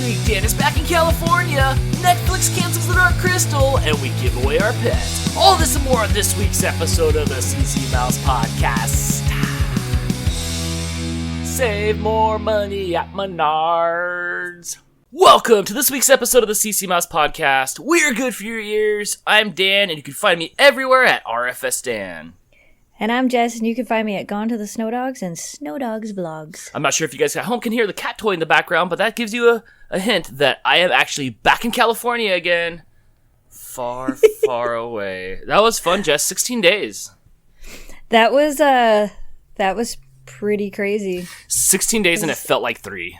week, Dan is back in California, Netflix cancels The Dark Crystal, and we give away our pet. All this and more on this week's episode of the CC Mouse Podcast. Save more money at Menards. Welcome to this week's episode of the CC Mouse Podcast. We're good for your ears. I'm Dan, and you can find me everywhere at RFS Dan. And I'm Jess, and you can find me at Gone to the Snow Dogs and Snow Dogs Vlogs. I'm not sure if you guys at home can hear the cat toy in the background, but that gives you a hint that I am actually back in California again. Far, far away. That was fun, Jess. 16 days. That was pretty crazy. 16 days and it felt like 3.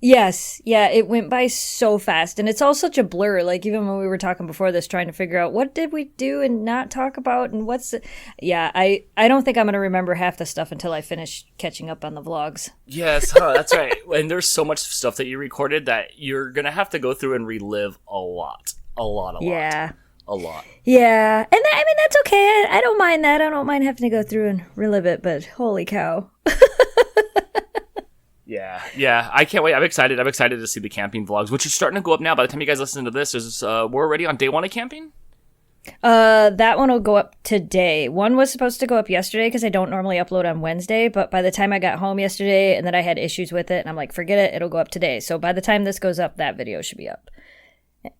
Yes. Yeah, it went by so fast. And it's all such a blur. Like, even when we were talking before this, trying to figure out what did we do and not talk about and what's... Yeah, I don't think I'm going to remember half the stuff until I finish catching up on the vlogs. Yes, that's right. And there's so much stuff that you recorded that you're going to have to go through and relive a lot. Yeah. A lot. Yeah. And I mean, that's okay. I don't mind that. I don't mind having to go through and relive it, but holy cow. Yeah, I can't wait. I'm excited to see the camping vlogs, which are starting to go up now. By the time you guys listen to this, we're already on day 1 of camping? That one will go up today. One was supposed to go up yesterday because I don't normally upload on Wednesday, but by the time I got home yesterday and then I had issues with it, and I'm like, forget it, it'll go up today. So by the time this goes up, that video should be up.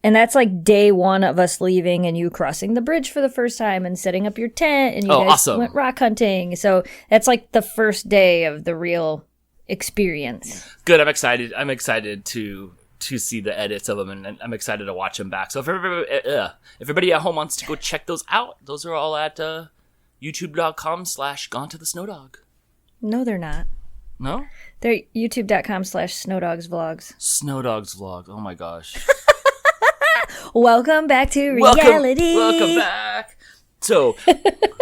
And that's like day 1 of us leaving and you crossing the bridge for the first time and setting up your tent, and you guys awesome. Went rock hunting. So that's like the first day of the real experience. Good. I'm excited. I'm excited to see the edits of them, and I'm excited to watch them back. So if everybody at home wants to go check those out, those are all at youtube.com/Gone to the Snow Dog. No, they're not. No? They're youtube.com/snowdogsvlogs. Snow Dogs Vlog. Oh my gosh. Welcome back to reality. Welcome back. So,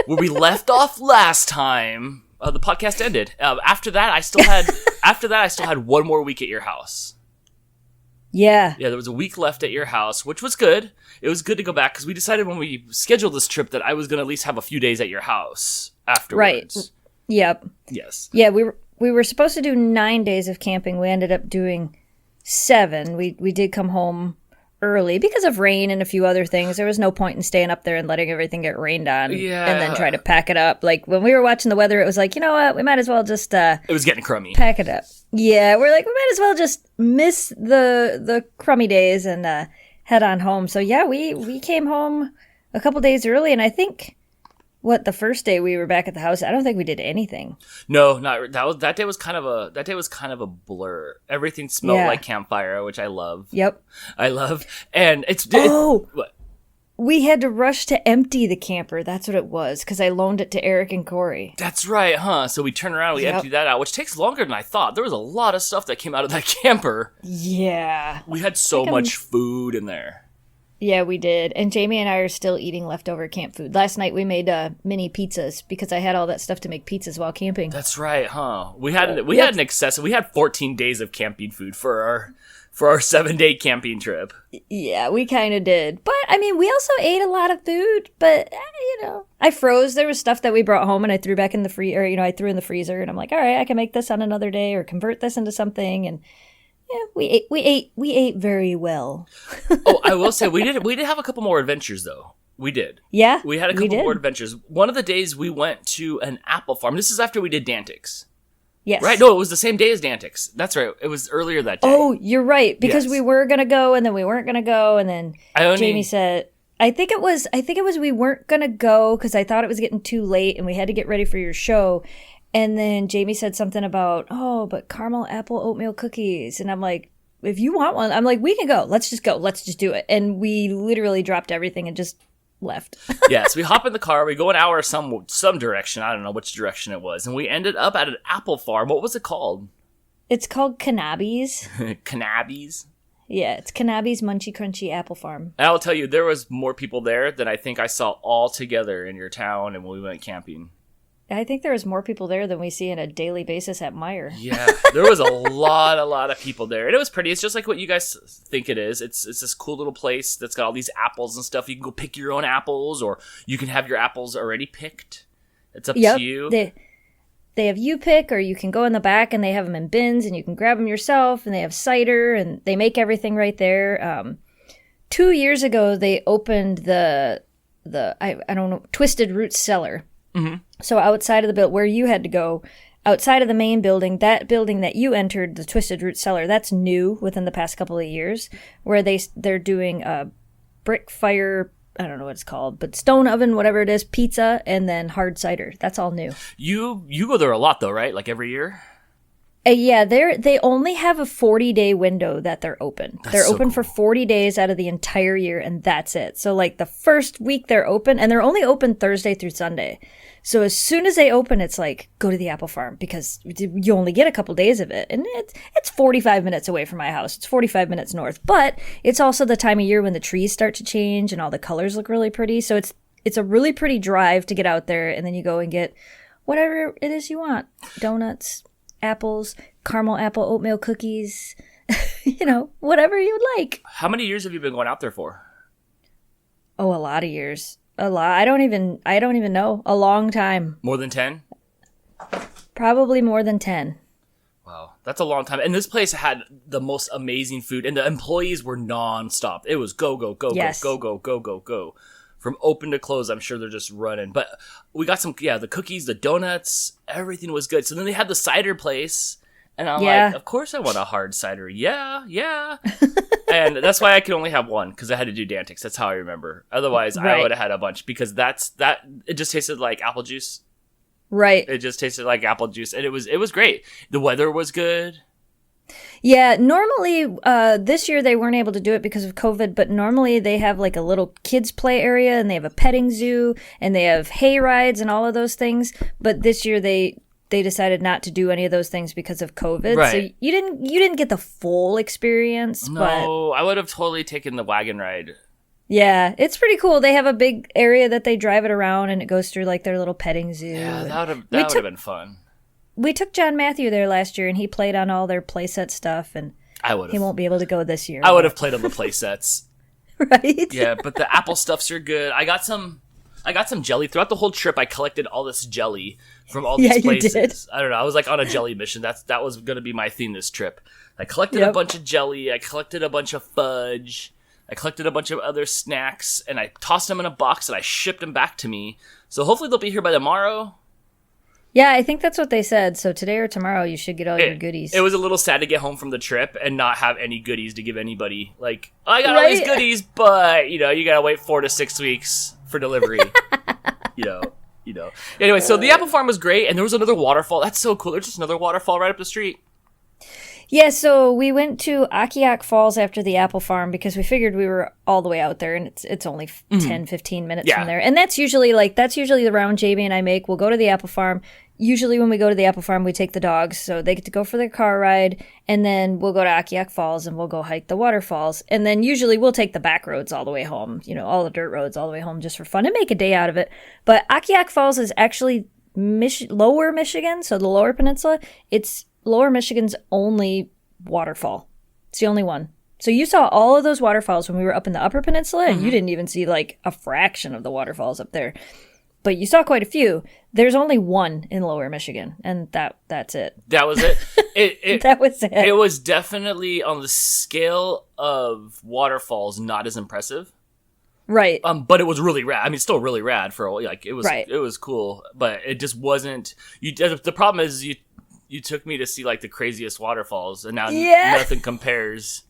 where we left off last time, the podcast ended. After that, I still had one more week at your house. Yeah, there was a week left at your house, which was good. It was good to go back because we decided when we scheduled this trip that I was going to at least have a few days at your house afterwards. Right. Yep. Yes. Yeah, we were supposed to do 9 days of camping. We ended up doing 7. We did come home early because of rain and a few other things. There was no point in staying up there and letting everything get rained on and then try to pack it up. Like, when we were watching the weather, it was like, you know what, we might as well just it was getting crummy. Pack it up. Yeah, we're like, we might as well just miss the crummy days and head on home. So yeah, we came home a couple days early, and I think the first day we were back at the house, I don't think we did anything. No, not that day was kind of a blur. Everything smelled like campfire, which I love. Yep. I love. And what? We had to rush to empty the camper. That's what it was, because I loaned it to Eric and Corey. That's right, huh? So we turned around, we emptied that out, which takes longer than I thought. There was a lot of stuff that came out of that camper. Yeah. We had so much food in there. Yeah, we did. And Jamie and I are still eating leftover camp food. Last night we made mini pizzas because I had all that stuff to make pizzas while camping. That's right, huh? We had an excessive. We had 14 days of camping food for our 7-day camping trip. Yeah, we kind of did. But I mean, we also ate a lot of food. But I froze. There was stuff that we brought home and I threw back in the I threw in the freezer, and I'm like, all right, I can make this on another day or convert this into something. And yeah, we ate very well. Oh, I will say we did have a couple more adventures though. We did. Yeah, we had a couple more adventures. One of the days we went to an apple farm. This is after we did Dantix. Yes. Right? No, it was the same day as Dantix. That's right. It was earlier that day. Oh, you're right. Because we were gonna go and then we weren't gonna go, and then Jamie said, I think it was we weren't gonna go because I thought it was getting too late and we had to get ready for your show. And then Jamie said something about, but caramel apple oatmeal cookies. And I'm like, if you want one, I'm like, we can go. Let's just go. Let's just do it. And we literally dropped everything and just left. Yeah, so we hop in the car. We go an hour some direction. I don't know which direction it was. And we ended up at an apple farm. What was it called? It's called Knaebe's. Knaebe's? Yeah, it's Knaebe's Munchy Crunchy Apple Farm. And I'll tell you, there was more people there than I think I saw all together in your town and when we went camping. I think there was more people there than we see on a daily basis at Meijer. Yeah, there was a lot of people there. And it was pretty. It's just like what you guys think it is. It's this cool little place that's got all these apples and stuff. You can go pick your own apples, or you can have your apples already picked. It's up to you. they have U-Pick, or you can go in the back and they have them in bins and you can grab them yourself, and they have cider and they make everything right there. 2 years ago, they opened the I don't know, Twisted Roots cellar. Mm-hmm. So outside of the building where you had to go, outside of the main building, that building that you entered, the Twisted Roots cellar, that's new within the past couple of years, where they're doing a brick fire, I don't know what it's called, but stone oven, whatever it is, pizza, and then hard cider. That's all new. You go there a lot though, right? Like every year? Yeah, they only have a 40-day window that they're open. They're so open for 40 days out of the entire year, and that's it. So, like, the first week they're open, and they're only open Thursday through Sunday. So as soon as they open, it's like, go to the apple farm, because you only get a couple days of it. And it's 45 minutes away from my house. It's 45 minutes north. But it's also the time of year when the trees start to change and all the colors look really pretty. So it's a really pretty drive to get out there, and then you go and get whatever it is you want. Donuts, apples, caramel apple oatmeal cookies, whatever you'd like. How many years have you been going out there for? Oh, a lot of years. A lot. I don't even know. A long time. More than 10? Probably more than 10. Wow. That's a long time. And this place had the most amazing food, and the employees were nonstop. It was go, go, go, yes. go, go, go, go, go, go. From open to close, I'm sure they're just running. But we got the cookies, the donuts, everything was good. So then they had the cider place. And I'm like, of course I want a hard cider. Yeah. And that's why I could only have one, because I had to do Dantic's. That's how I remember. Otherwise, right. I would have had a bunch, because it just tasted like apple juice. Right. It just tasted like apple juice. And it was great. The weather was good. Yeah, normally this year they weren't able to do it because of COVID, but normally they have like a little kids play area, and they have a petting zoo, and they have hay rides and all of those things. But this year they decided not to do any of those things because of COVID. Right. So you didn't get the full experience. No, but I would have totally taken the wagon ride. Yeah, it's pretty cool. They have a big area that they drive it around, and it goes through like their little petting zoo. Yeah, that would have been fun. We took John Matthew there last year, and he played on all their playset stuff, and he won't be able to go this year. I would have played on the playsets. Right? Yeah, but the apple stuffs are good. I got some jelly. Throughout the whole trip, I collected all this jelly from all these places. You did. I don't know. I was like on a jelly mission. That was going to be my theme this trip. I collected a bunch of jelly. I collected a bunch of fudge. I collected a bunch of other snacks, and I tossed them in a box, and I shipped them back to me. So hopefully they'll be here by tomorrow. Yeah, I think that's what they said. So today or tomorrow, you should get all your goodies. It was a little sad to get home from the trip and not have any goodies to give anybody. Like, I got all these goodies, but, you got to wait 4 to 6 weeks for delivery. Anyway, so the apple farm was great, and there was another waterfall. That's so cool. There's just another waterfall right up the street. Yeah, so we went to Akiak Falls after the apple farm because we figured we were all the way out there, and it's only 10, 15 minutes from there. And that's usually the round Jamie and I make. We'll go to the apple farm. Usually when we go to the apple farm, we take the dogs, so they get to go for their car ride, and then we'll go to Akiak Falls, and we'll go hike the waterfalls. And then usually we'll take the back roads all the way home, all the dirt roads all the way home just for fun and make a day out of it. But Akiak Falls is actually lower Michigan, so the lower peninsula. It's Lower Michigan's only waterfall. It's the only one. So you saw all of those waterfalls when we were up in the upper peninsula, and you didn't even see like a fraction of the waterfalls up there. But you saw quite a few. There's only one in Lower Michigan, and that's it. That was it? That was it. It was definitely, on the scale of waterfalls, not as impressive. Right. But it was really rad. I mean, still really rad it was cool, but it just wasn't. The problem is you took me to see like the craziest waterfalls, and now nothing compares.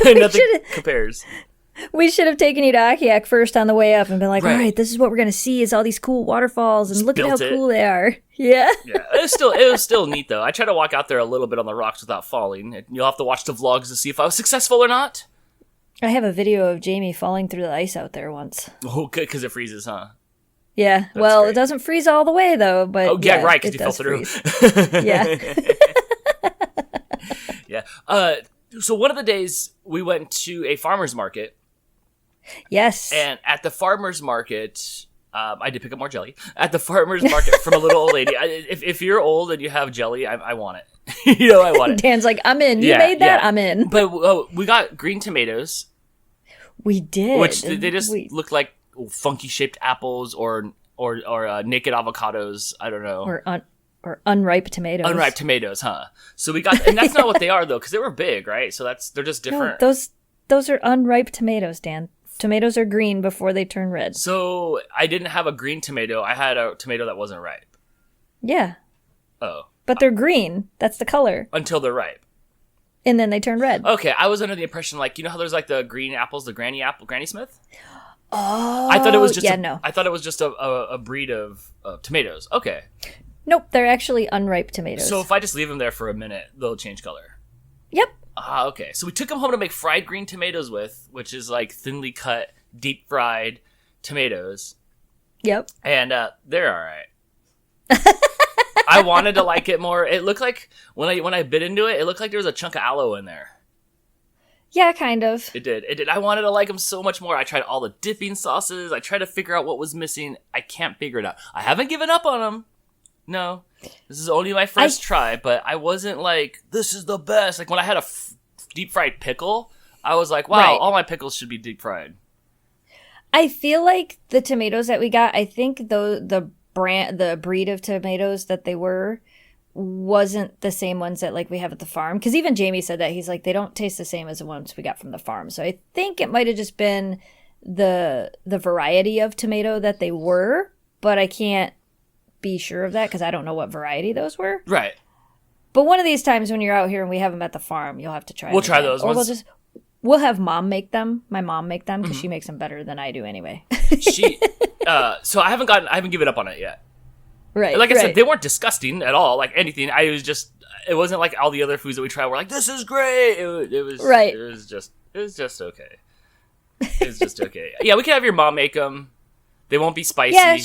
Nothing compares. We should have taken you to Akiak first on the way up and been like, all right, this is what we're going to see is all these cool waterfalls, and look at how cool they are. Yeah. Yeah. It was still neat though. I tried to walk out there a little bit on the rocks without falling. You'll have to watch the vlogs to see if I was successful or not. I have a video of Jamie falling through the ice out there once. Oh, good, because it freezes, huh? Yeah. That's great. It doesn't freeze all the way though, but right, because you fell through. Yeah. Yeah. So one of the days we went to a farmer's market. Yes. And at the farmer's market, I did pick up more jelly. At the farmer's market from a little old lady. If you're old and you have jelly, I want it. I want it. Dan's like, I'm in. You made that? I'm in. But we got green tomatoes. We did. Which they just look like funky shaped apples or naked avocados. I don't know. Or unripe tomatoes. Unripe tomatoes, huh? So we got, and that's not what they are though, because they were big, right? So they're just different. No, those are unripe tomatoes, Dan. Tomatoes are green before they turn red. So I didn't have a green tomato. I had a tomato that wasn't ripe. Yeah. Oh. But they're green. That's the color. Until they're ripe. And then they turn red. Okay, I was under the impression, like, you know how there's like the green apples, the Granny Smith? Oh. I thought it was just no. I thought it was just a breed of tomatoes. Okay. Nope, they're actually unripe tomatoes. So if I just leave them there for a minute, they'll change color. Yep. Ah, okay. So we took them home to make fried green tomatoes with, which is like thinly cut, deep fried tomatoes. Yep. And they're all right. I wanted to like it more. It looked like when I bit into it, it looked like there was a chunk of aloe in there. Yeah, kind of. It did. I wanted to like them so much more. I tried all the dipping sauces. I tried to figure out what was missing. I can't figure it out. I haven't given up on them. No. This is only my first try, but I wasn't like, this is the best. Like when I had a deep fried pickle, I was like, wow, all my pickles should be deep fried. I feel like the tomatoes that we got, I think the breed of tomatoes that they were wasn't the same ones that like we have at the farm. Because even Jamie said that. He's like, they don't taste the same as the ones we got from the farm. So I think it might have just been the variety of tomato that they were, but I can't be sure of that because I don't know what variety those were. Right. But one of these times when you're out here and we have them at the farm, you'll have to try. We'll try those. Or we'll have mom make them. My mom make them because she makes them better than I do anyway. So I haven't given up on it yet. Right. Like I said, they weren't disgusting at all. Like anything. It wasn't like all the other foods that we tried. We're like, this is great. It was right. It was just okay. It was just okay. Yeah, we can have your mom make them. They won't be spicy. Yeah,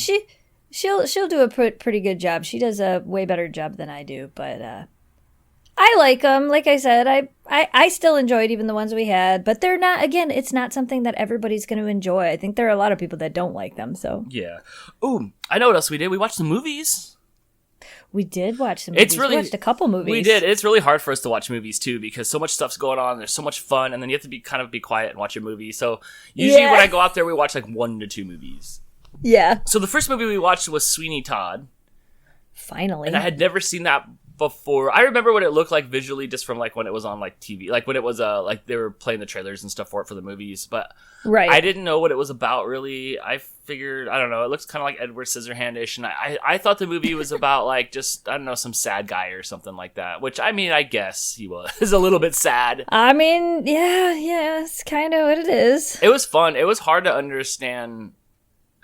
She'll do a pretty good job. She does a way better job than I do, but I like them. Like I said, I still enjoyed even the ones we had, but they're not. Again, it's not something that everybody's going to enjoy. I think there are a lot of people that don't like them. So yeah. Ooh, I know what else we did. We watched some movies. We did watch some movies. We watched a couple movies. We did. It's really hard for us to watch movies too because so much stuff's going on. There's so much fun, and then you have to be quiet and watch a movie. So usually when I go out there, we watch like 1 to 2 movies. Yeah. So the first movie we watched was Sweeney Todd. Finally. And I had never seen that before. I remember what it looked like visually just from like when it was on like TV. Like when it was like they were playing the trailers and stuff for the movies. But I didn't know what it was about really. I figured, I don't know, it looks kind of like Edward Scissorhandish. And I thought the movie was about like just, I don't know, some sad guy or something like that. Which, I mean, I guess he was a little bit sad. I mean, yeah, it's kind of what it is. It was fun. It was hard to understand.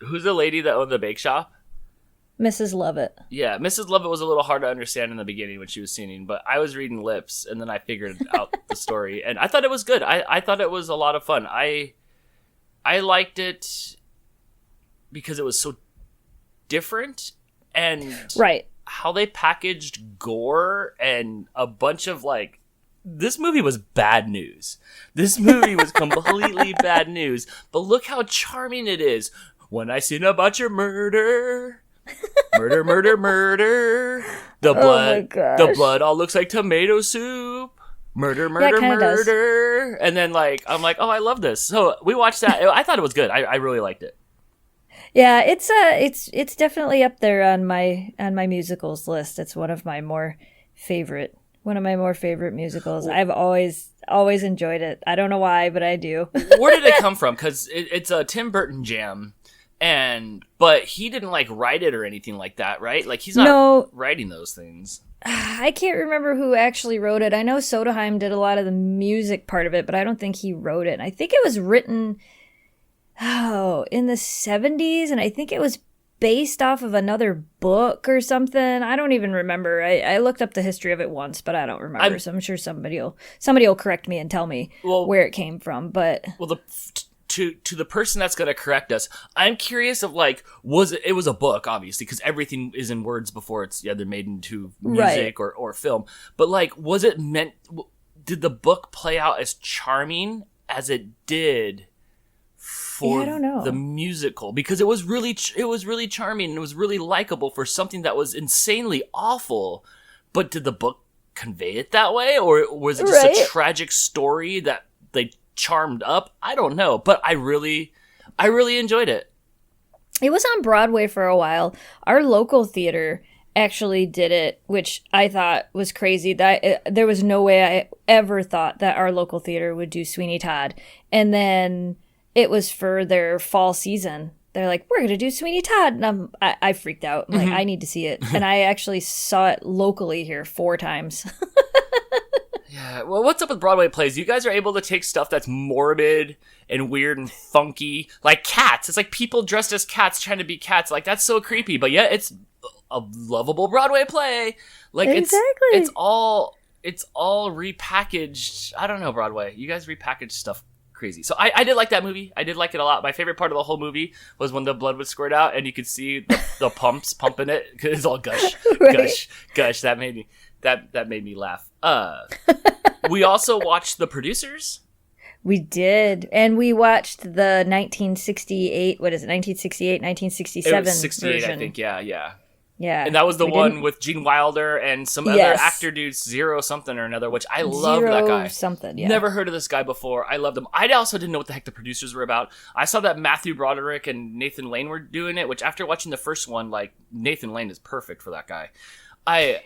Who's the lady that owned the bake shop? Mrs. Lovett. Yeah, Mrs. Lovett was a little hard to understand in the beginning when she was singing, but I was reading lips, and then I figured out the story, and I thought it was good. I thought it was a lot of fun. I liked it because it was so different, and how they packaged gore and a bunch of, like, this movie was bad news. This movie was completely bad news, but look how charming it is. When I seen about your murder, murder. The blood all looks like tomato soup. Murder. And then like, I'm like, oh, I love this. So we watched that. I thought it was good. I really liked it. Yeah, it's definitely up there on my musicals list. It's one of my more favorite musicals. I've always enjoyed it. I don't know why, but I do. Where did it come from? Because it's a Tim Burton jam. But he didn't like write it or anything like that, right? Like he's not writing those things. I can't remember who actually wrote it. I know Soderheim did a lot of the music part of it, but I don't think he wrote it. And I think it was written in the 70s, and I think it was based off of another book or something. I don't even remember. I looked up the history of it once, but I don't remember. So I'm sure somebody will correct me and tell me where it came from. But to the person that's going to correct us, I'm curious of like, it was a book, obviously, because everything is in words before it's either made into music or film. But like, was it meant, did the book play out as charming as it did for the musical? Because it was really charming and it was really likable for something that was insanely awful. But did the book convey it that way? Or was it just a tragic story that they charmed up? I don't know, but I really enjoyed it. It was on Broadway for a while. Our local theater actually did it, which I thought was crazy. There was no way I ever thought that our local theater would do Sweeney Todd. And then it was for their fall season. They're like, we're going to do Sweeney Todd. And I freaked out. I'm like, I need to see it. And I actually saw it locally here 4 times. Yeah, well, what's up with Broadway plays? You guys are able to take stuff that's morbid and weird and funky, like Cats. It's like people dressed as cats trying to be cats. Like, that's so creepy. But yeah, it's a lovable Broadway play. Like, exactly. it's all repackaged. I don't know, Broadway. You guys repackage stuff crazy. So I did like that movie. I did like it a lot. My favorite part of the whole movie was when the blood would squirt out and you could see the pumps pumping it. It's all gush, right. gush. That made me laugh. We also watched The Producers. We did. And we watched the 1968, what is it, 1968, 1967 it was 68, version. I think, yeah. Yeah. And that was the one with Gene Wilder and some other actor dudes, Zero something or another, which I love that guy. Something, yeah. Never heard of this guy before. I loved him. I also didn't know what the heck The Producers were about. I saw that Matthew Broderick and Nathan Lane were doing it, which after watching the first one, like, Nathan Lane is perfect for that guy. I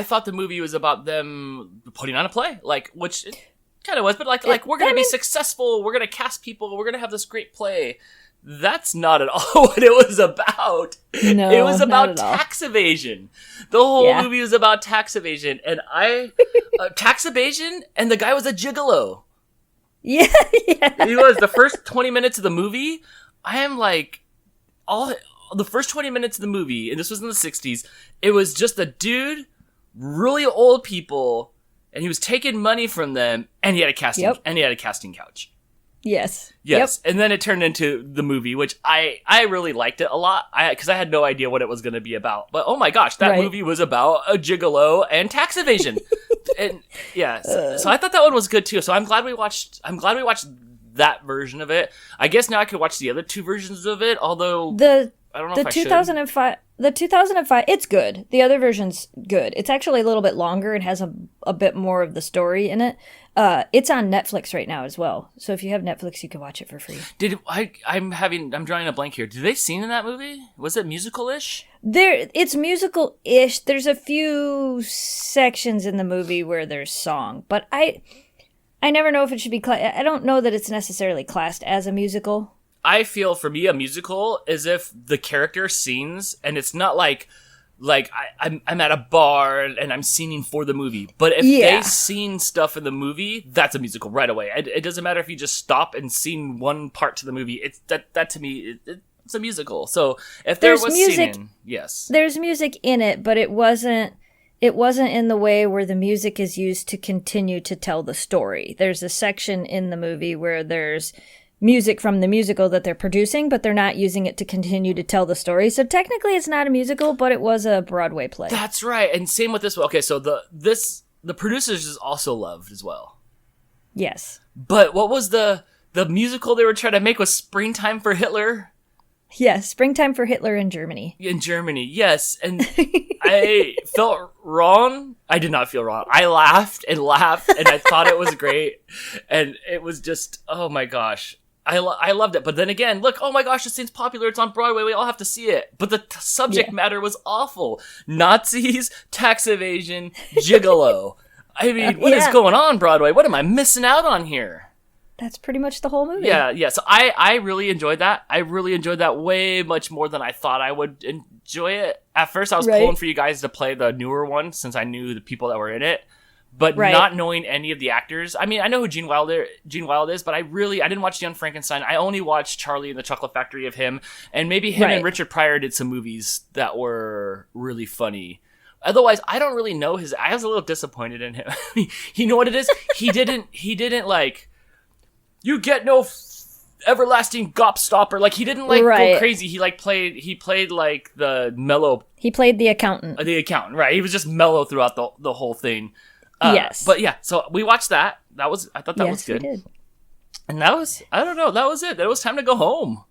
thought the movie was about them putting on a play, like, which it kind of was, but like we're going to be successful, we're going to cast people, we're going to have this great play. That's not at all what it was about. No, it was about tax evasion. The whole movie was about tax evasion, and tax evasion, and the guy was a gigolo. Yeah. He was. The first 20 minutes of the movie, I am like, the first 20 minutes of the movie, and this was in the 60s, it was just a dude, really old people, and he was taking money from them, and he had a casting couch. Yes. Yep. And then it turned into the movie, which I really liked it a lot, because I had no idea what it was going to be about. But oh my gosh, that movie was about a gigolo and tax evasion. And yeah, so I thought that one was good too. So I'm glad we watched that version of it. I guess now I could watch the other 2 versions of it, although I don't know if I should. The 2005, it's good. The other version's good. It's actually a little bit longer and has a bit more of the story in it. It's on Netflix right now as well. So if you have Netflix, you can watch it for free. I'm drawing a blank here. Did they sing in that movie? Was it musical-ish? It's musical-ish. There's a few sections in the movie where there's song, but I never know if it should be I don't know that it's necessarily classed as a musical. I feel, for me, a musical is if the character sings, and it's not like I'm at a bar and I'm singing for the movie. But if they sing stuff in the movie, that's a musical right away. It doesn't matter if you just stop and sing one part to the movie. It's that to me, it's a musical. So if there was music, singing, yes, there's music in it, but it wasn't in the way where the music is used to continue to tell the story. There's a section in the movie where there's music from the musical that they're producing, but they're not using it to continue to tell the story. So technically it's not a musical, but it was a Broadway play. That's right. And same with this one. Okay, so the Producers is also loved as well. Yes. But what was the musical they were trying to make was Springtime for Hitler? Yes, Springtime for Hitler in Germany. In Germany, yes. And I felt wrong. I did not feel wrong. I laughed, and I thought it was great. And it was just, oh my gosh. I loved it. But then again, look, oh my gosh, this thing's popular. It's on Broadway. We all have to see it. But the subject matter was awful. Nazis, tax evasion, gigolo. I mean, what is going on, Broadway? What am I missing out on here? That's pretty much the whole movie. Yeah. So I really enjoyed that. I really enjoyed that way much more than I thought I would enjoy it. At first, I was pulling for you guys to play the newer one since I knew the people that were in it. But not knowing any of the actors. I mean, I know who Gene Wilder is, but I didn't watch Young Frankenstein. I only watched Charlie and the Chocolate Factory of him. And maybe him and Richard Pryor did some movies that were really funny. Otherwise, I don't really know I was a little disappointed in him. You know what it is? He didn't like, you get no everlasting gobstopper. Like, he didn't go crazy. He played like the mellow. He played the accountant. The accountant, right. He was just mellow throughout the whole thing. Yes. But yeah, so we watched that. I thought that was good. We did. And that was, I don't know, that was it. It was time to go home.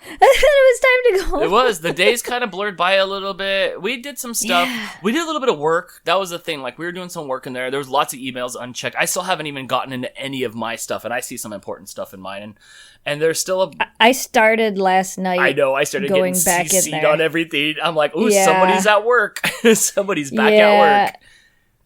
it was time to go. It was. The days kind of blurred by a little bit. We did some stuff. Yeah. We did a little bit of work. That was the thing. Like, we were doing some work in there. There was lots of emails unchecked. I still haven't even gotten into any of my stuff, and I see some important stuff in mine. And there's still I started last night. I know. I started going getting back CC'd in there on everything. I'm like, ooh, somebody's at work. Somebody's back at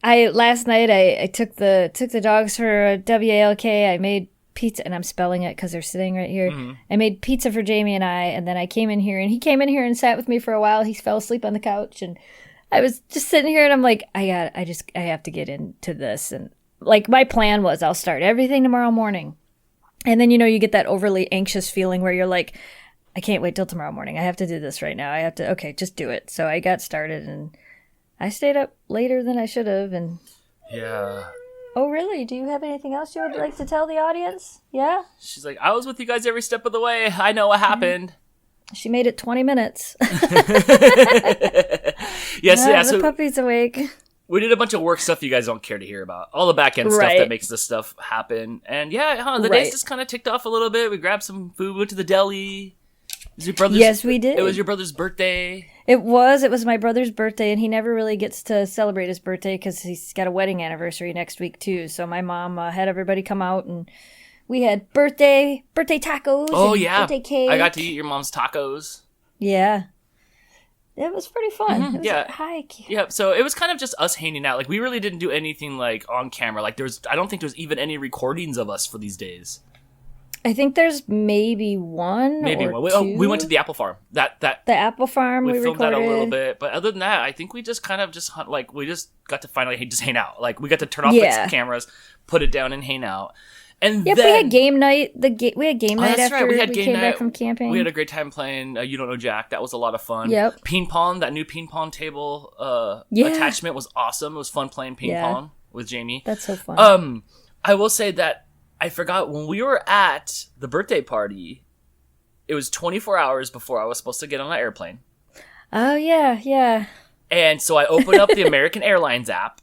work. Last night I took the dogs for a WALK. I made pizza, and I'm spelling it because they're sitting right here. Mm-hmm. I made pizza for Jamie and I, and then I came in here, and he came in here and sat with me for a while. He fell asleep on the couch, and I was just sitting here, and I'm like, I have to get into this. And like, my plan was I'll start everything tomorrow morning. And then, you get that overly anxious feeling where you're like, I can't wait till tomorrow morning. I have to do this right now. Okay, just do it. So I got started, and I stayed up later than I should have. And yeah. Oh, really? Do you have anything else you would like to tell the audience? Yeah? She's like, I was with you guys every step of the way. I know what happened. She made it 20 minutes. Yes, the puppy's awake. We did a bunch of work stuff you guys don't care to hear about. All the back-end stuff that makes this stuff happen. And the days just kind of ticked off a little bit. We grabbed some food, went to the deli. It was your brother's, yes, we did. It was your brother's birthday. It was my brother's birthday, and he never really gets to celebrate his birthday because he's got a wedding anniversary next week, too. So my mom had everybody come out, and we had birthday tacos. Oh, yeah. Birthday cake. I got to eat your mom's tacos. Yeah. It was pretty fun. Mm-hmm. It was a hike. Yeah, so it was kind of just us hanging out. Like, we really didn't do anything, like, on camera. Like, I don't think there's even any recordings of us for these days. I think there's maybe one. We went to the apple farm. The apple farm. We filmed recorded that a little bit, but other than that, I think we just kind of we just got to finally just hang out. Like, we got to turn off the cameras, put it down, and hang out. And then we had game night. We had game night after we came back from camping. We had a great time playing You Don't Know Jack. That was a lot of fun. Yep. Ping pong. That new ping pong table attachment was awesome. It was fun playing ping pong with Jamie. That's so fun. I will say that I forgot when we were at the birthday party, it was 24 hours before I was supposed to get on an airplane. Oh, yeah. And so I opened up the American Airlines app,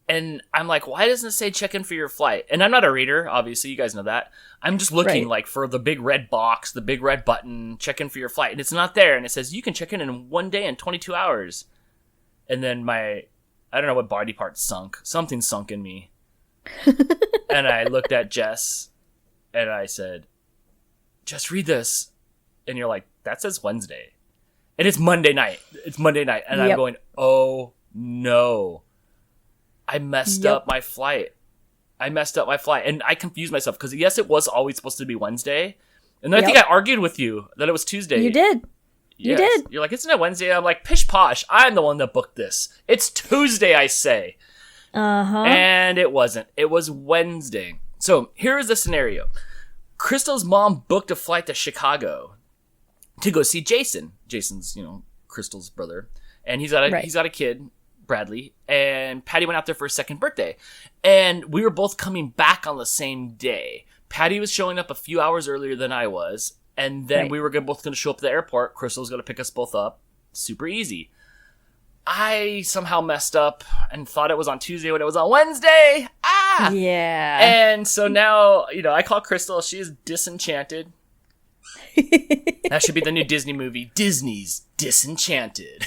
and I'm like, why doesn't it say check in for your flight? And I'm not a reader, obviously, you guys know that. I'm just looking for the big red box, the big red button, check in for your flight, and it's not there. And it says you can check in 1 day and 22 hours. And then I don't know what body part sunk. Something sunk in me. And I looked at Jess, and I said, just read this. And you're like, that says Wednesday. And it's Monday night. And I'm going, oh, no. I messed up my flight. And I confused myself, because yes, it was always supposed to be Wednesday. And then I think I argued with you that it was Tuesday. You did. Yes. You did. You're like, isn't it Wednesday? I'm like, pish posh. I'm the one that booked this. It's Tuesday, I say. Uh-huh. And it wasn't. It was Wednesday. So here is the scenario. Crystal's mom booked a flight to Chicago to go see Jason. Jason's, Crystal's brother. And he's got a kid, Bradley. And Patty went out there for his second birthday. And we were both coming back on the same day. Patty was showing up a few hours earlier than I was. And then we were both going to show up at the airport. Crystal was going to pick us both up. Super easy. I somehow messed up and thought it was on Tuesday when it was on Wednesday. Ah! Yeah. And so now, I call Crystal. She is disenchanted. That should be the new Disney movie, Disney's Disenchanted.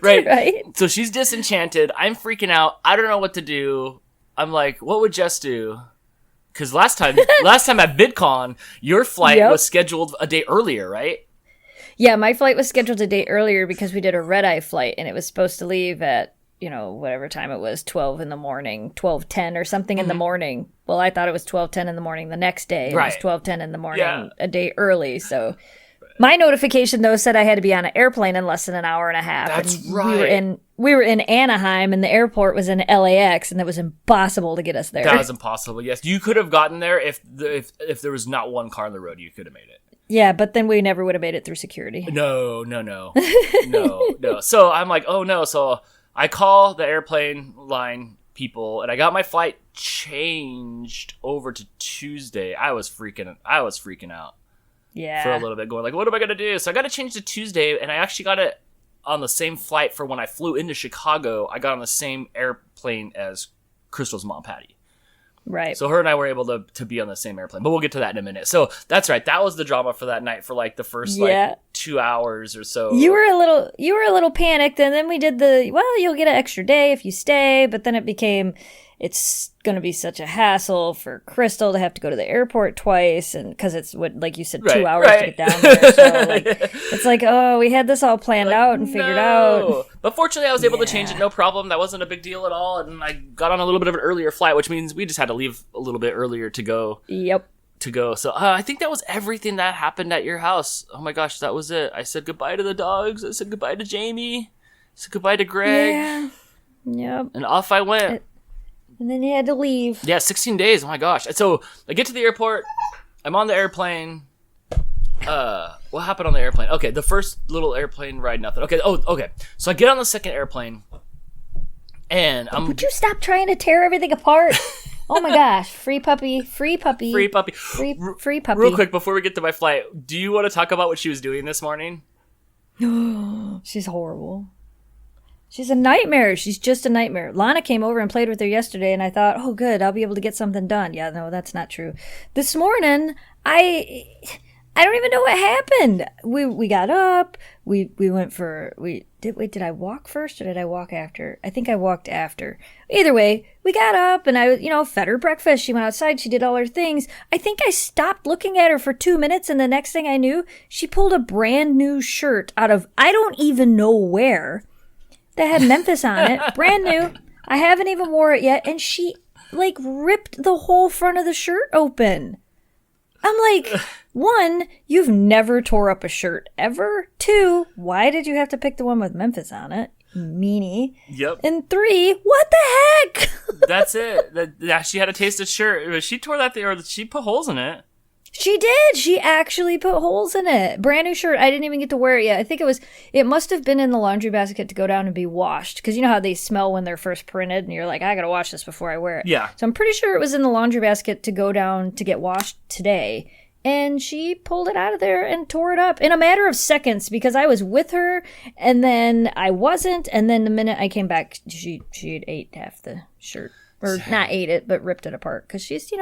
Right. So she's disenchanted. I'm freaking out. I don't know what to do. I'm like, what would Jess do? Because last time at VidCon, your flight was scheduled a day earlier, right? Yeah, my flight was scheduled a day earlier because we did a red-eye flight, and it was supposed to leave at, whatever time it was, 12 in the morning, 12:10 or something in the morning. Well, I thought it was 12:10 in the morning the next day. It was 12:10 in the morning a day early, so... My notification, though, said I had to be on an airplane in less than an hour and a half. That's and right. We were in Anaheim, and the airport was in LAX, and it was impossible to get us there. That was impossible, yes. You could have gotten there if there was not one car on the road. You could have made it. Yeah, but then we never would have made it through security. No. No. So I'm like, oh no. So I call the airplane line people, and I got my flight changed over to Tuesday. I was freaking out. Yeah. For a little bit, going like, what am I going to do? So I got to change to Tuesday, and I actually got it on the same flight for when I flew into Chicago. I got on the same airplane as Crystal's mom, Patty. Right. So her and I were able to be on the same airplane, but we'll get to that in a minute. So that's right. That was the drama for that night for like the first 2 hours or so. You were a little panicked, and then we did you'll get an extra day if you stay, but then it became, it's going to be such a hassle for Crystal to have to go to the airport twice, and because it's like you said, 2 hours to get down there. So it's like, oh, we had this all planned out and figured out. But fortunately, I was able to change it, no problem. That wasn't a big deal at all, and I got on a little bit of an earlier flight, which means we just had to leave a little bit earlier to go. Yep. So I think that was everything that happened at your house. Oh my gosh, that was it. I said goodbye to the dogs. I said goodbye to Jamie. I said goodbye to Greg. Yeah. Yep. And off I went. And then you had to leave. Yeah, 16 days. Oh my gosh. And so I get to the airport. I'm on the airplane. What happened on the airplane? Okay, the first little airplane ride, nothing. Okay. So I get on the second airplane, and Would you stop trying to tear everything apart? Oh my gosh. Free puppy. Free puppy. Free puppy. Free puppy. Real quick, before we get to my flight, do you want to talk about what she was doing this morning? She's horrible. She's a nightmare. She's just a nightmare. Lana came over and played with her yesterday, and I thought, oh, good, I'll be able to get something done. Yeah, no, that's not true. This morning, I don't even know what happened. We got up. We went for did I walk first or did I walk after? I think I walked after. Either way, we got up and I fed her breakfast. She went outside. She did all her things. I think I stopped looking at her for 2 minutes, and the next thing I knew, she pulled a brand new shirt out of I don't even know where. That had Memphis on it, brand new. I haven't even wore it yet, and she ripped the whole front of the shirt open. I'm like, 1, you've never tore up a shirt ever. 2, why did you have to pick the one with Memphis on it, meanie? Yep. And 3, what the heck? That's it. She had a tasted shirt. She tore that thing, or she put holes in it. She did. She actually put holes in it. Brand new shirt. I didn't even get to wear it yet. I think it must have been in the laundry basket to go down and be washed. Because you know how they smell when they're first printed, and you're like, I gotta wash this before I wear it. Yeah. So I'm pretty sure it was in the laundry basket to go down to get washed today. And she pulled it out of there and tore it up in a matter of seconds because I was with her, and then I wasn't. And then the minute I came back, she had ate half the shirt. Or not ate it, but ripped it apart. Because she's,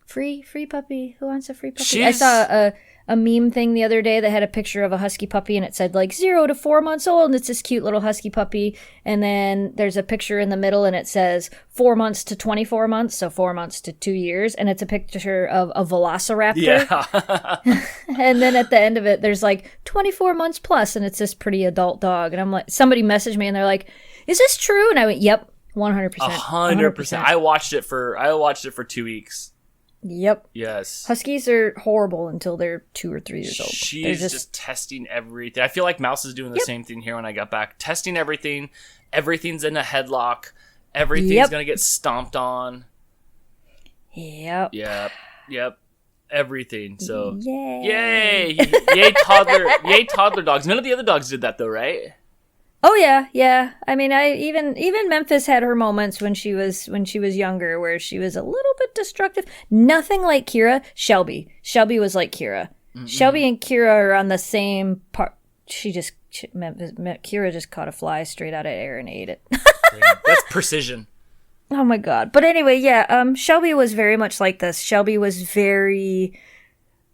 free puppy. Who wants a free puppy? I saw a meme thing the other day that had a picture of a husky puppy, and it said 0 to 4 months old, and it's this cute little husky puppy. And then there's a picture in the middle, and it says 4 months to 24 months, so 4 months to 2 years, and it's a picture of a velociraptor. Yeah. And then at the end of it, there's 24 months plus, and it's this pretty adult dog. And I'm like, somebody messaged me, and they're like, "Is this true?" And I went, "Yep, 100%." 100%. I watched it for 2 weeks. Yep. Yes. Huskies are horrible until they're 2 or 3 years old. She's just testing everything. I feel like Mouse is doing the same thing here when I got back. Testing everything. Everything's in a headlock. Everything's going to get stomped on. Yep. Yep. Everything. So, yay. Yay toddler dogs. None of the other dogs did that though, right? Oh yeah. I mean, even Memphis had her moments when she was younger, where she was a little bit destructive. Nothing like Kira. Shelby was like Kira. Mm-mm. Shelby and Kira are on the same part. Kira just caught a fly straight out of air and ate it. That's precision. Oh my god. But anyway, yeah. Shelby was very much like this. Shelby was very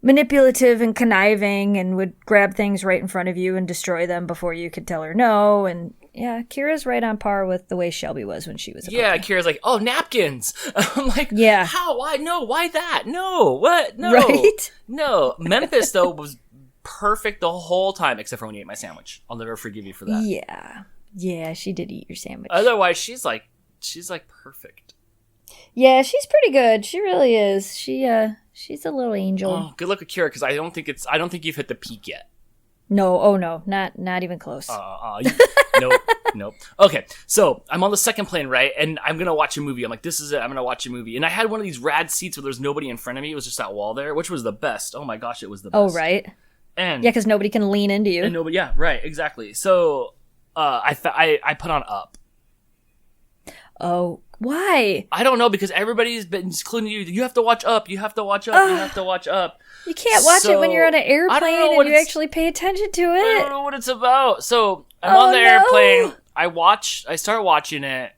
manipulative and conniving and would grab things right in front of you and destroy them before you could tell her no. And yeah, Kira's right on par with the way Shelby was when she was a puppy. Kira's like, oh, napkins. I'm like, yeah. How? Why? No, why that? No, what? No. Right? No. Memphis, though, was perfect the whole time, except for when you ate my sandwich. I'll never forgive you for that. Yeah. Yeah, she did eat your sandwich. Otherwise, she's like perfect. Yeah, she's pretty good. She really is. She's a little angel. Oh, good luck with Kira, because I don't think you've hit the peak yet. No, oh no, not even close. Nope. Okay, so I'm on the second plane, right? And I'm gonna watch a movie. I'm like, this is it. I'm gonna watch a movie. And I had one of these rad seats where there's nobody in front of me. It was just that wall there, which was the best. Oh my gosh, it was the best. Oh right. And yeah, because nobody can lean into you. And nobody. Yeah, right. Exactly. So, I put on Up. Oh, why? I don't know, because everybody's been including you. You have to watch Up. You have to watch Up. You have to watch Up. You can't watch it when you're on an airplane and you actually pay attention to it. I don't know what it's about. So I'm on the airplane. I start watching it,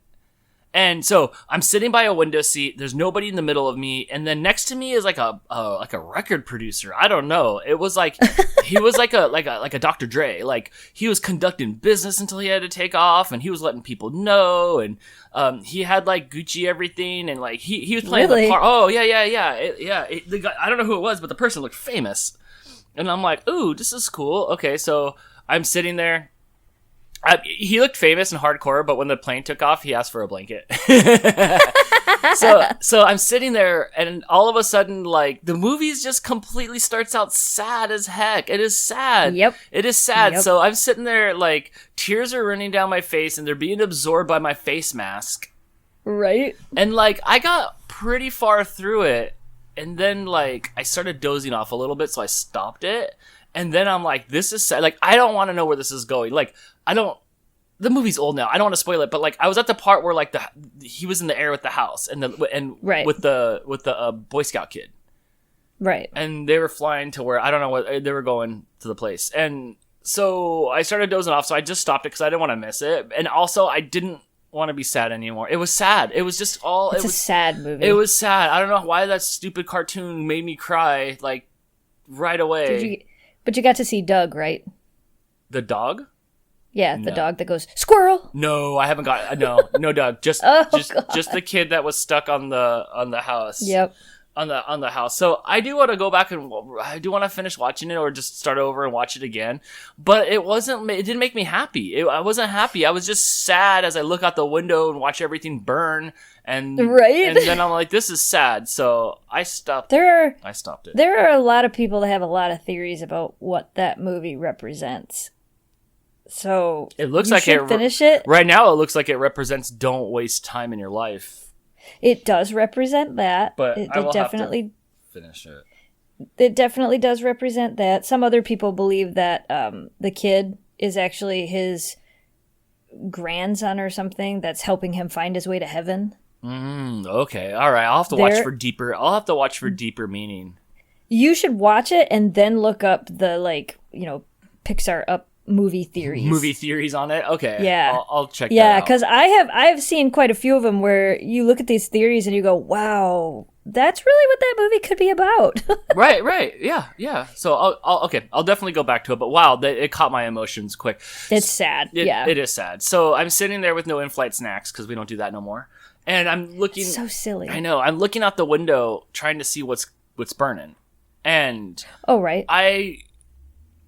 And so I'm sitting by a window seat. There's nobody in the middle of me, and then next to me is like a record producer. I don't know. It was like he was like a Dr. Dre. Like he was conducting business until he had to take off, and he was letting people know. And he had like Gucci everything, and like he was playing the part. Oh yeah. The guy, I don't know who it was, but the person looked famous, and I'm like, ooh, this is cool. Okay, so I'm sitting there. He looked famous and hardcore, but when the plane took off, he asked for a blanket. So I'm sitting there, and all of a sudden, like, the movie just completely starts out sad as heck. It is sad. Yep. It is sad. Yep. So I'm sitting there, like, tears are running down my face, and they're being absorbed by my face mask. Right. And, like, I got pretty far through it, and then, like, I started dozing off a little bit, so I stopped it. And then I'm like, this is sad. Like, I don't want to know where this is going. Like, the movie's old now. I don't want to spoil it, but like I was at the part where like he was in the air with the house and right. with the Boy Scout kid. Right. And they were flying to where I don't know what they were going to the place. And so I started dozing off, so I just stopped it cuz I didn't want to miss it. And also I didn't want to be sad anymore. It was sad. It was just all It's a sad movie. It was sad. I don't know why that stupid cartoon made me cry like right away. But you got to see Doug, right? The dog? Yeah, the dog that goes, squirrel. No, I haven't got no Doug. Just the kid that was stuck on the house. Yep. On the house. So I do want to go back and I do want to finish watching it or just start over and watch it again. But it didn't make me happy. I wasn't happy. I was just sad as I look out the window and watch everything burn. And then I'm like, this is sad. So I stopped. I stopped it. There are a lot of people that have a lot of theories about what that movie represents. So it looks like finish it right now. It looks like it represents don't waste time in your life. It does represent that, but it definitely have to finish it. It definitely does represent that. Some other people believe that the kid is actually his grandson or something that's helping him find his way to heaven. Okay, all right. I'll have to watch for deeper. I'll have to watch for deeper meaning. You should watch it and then look up the Pixar up movie theories on it. Okay, yeah, I'll check that out. Yeah, because I've seen quite a few of them where you look at these theories and you go, wow, that's really what that movie could be about. right, yeah. So I'll definitely go back to it. But wow, it caught my emotions quick. It's sad. It is sad. So I'm sitting there with no in-flight snacks because we don't do that no more, and I'm looking. So silly. I know. I'm looking out the window trying to see what's burning, and right.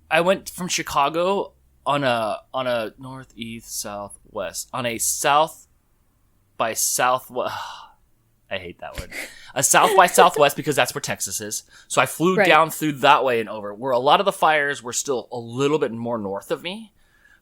I went from Chicago on a northeast southwest on a south by southwest. I hate that word. A south by southwest because that's where Texas is. So I flew down through that way and over, where a lot of the fires were still a little bit more north of me.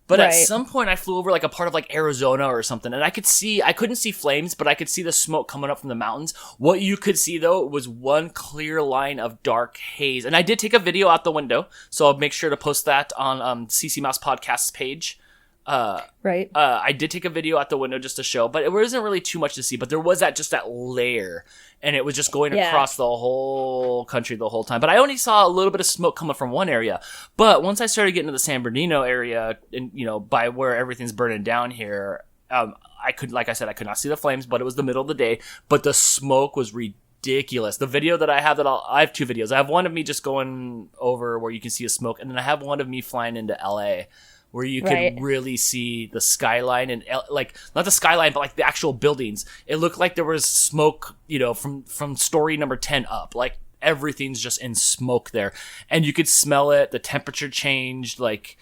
But at some point I flew over like a part of like Arizona or something, and I couldn't see flames, but I could see the smoke coming up from the mountains. What you could see though was one clear line of dark haze. And I did take a video out the window, so I'll make sure to post that on CC Mouse Podcast's page. I did take a video out the window just to show, but it wasn't really too much to see. But there was that layer, and it was just going across the whole country the whole time. But I only saw a little bit of smoke coming from one area. But once I started getting to the San Bernardino area, and by where everything's burning down here, I could not see the flames, but it was the middle of the day. But the smoke was ridiculous. The video that I have I have two videos. I have one of me just going over where you can see a smoke, and then I have one of me flying into LA. Where you could really see the skyline and like not the skyline, but like the actual buildings. It looked like there was smoke, from story number 10 up. Like everything's just in smoke there, and you could smell it. The temperature changed, like,